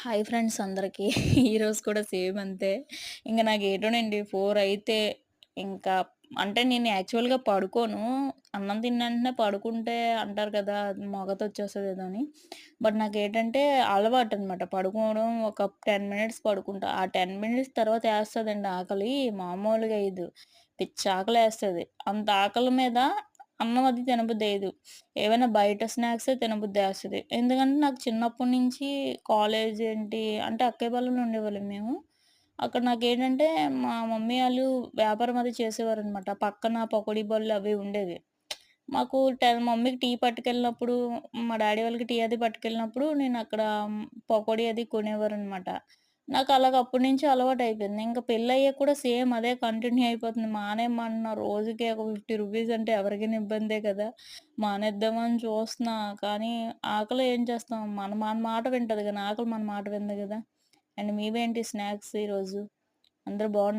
Hi friends అందరికి. ఈరోజు కూడా సేమ్ అంతే. ఇంక నాకేటోనండి 4 అయితే ఇంకా అంటే నేను యాక్చువల్‌గా పడుకోను. అన్నం తిన్న వెంటనే పడుకుంటే అంటారు కదా! మగతొచ్చేస్తదేదో అని. బట్ నాకేంటంటే అలవాటనమాట. పడుకోవడం ఒక 10 మినిట్స్ పడుకుంటా. ఆ 10 మినిట్స్ తర్వాత ఏస్తదండి ఆకలి మామూలుగా ఎయదు. పిచ్చాకలేస్తది. అంత ఆకలి మీద అన్నం అది తినబుద్దెయదు. ఏవైనా బయట స్నాక్సే తినబుద్దేస్తది. ఎందుకంటే నాకు చిన్నప్పటి నుంచి కాలేజ్ ఏంటి అంటే అక్కయ్య వాళ్ళలో ఉండేవాళ్ళం మేము. అక్కడ నాకేంటంటే మా మమ్మీ ఆళ్ళు వ్యాపారం అది చేసేవారనమాట. పక్కన పకోడీ బండ్లు అవి ఉండేవి. మాకు మమ్మీకి టీ పట్టుకెళ్ళినప్పుడు, మా డ్యాడీ వాళ్ళకి టీ అది పట్టుకెళ్ళినప్పుడు నేనక్కడ పకోడీ అది కొనేవారనమాట. నాకలాగ అప్పటి నుంచి అలవాటయిపోయింది. ఇంక పెళ్లయ్యాక కూడా సేమ్ అదే కంటిన్యూ అయిపోతుంది. మానేయమన్నా రోజుకి ఒక రూ. 50 అంటే ఎవరికైనా ఇబ్బందే కదా! మానేద్దామని చూస్తున్నా. కానీ ఆకలి ఏం చేస్తాం? మన మన మాట వింటది గానీ, ఆకలి మన మాట వినదు గదా! అండ్ మీవేంటి స్నాక్స్ ఈరోజు? అందరూ బాగున్నారా?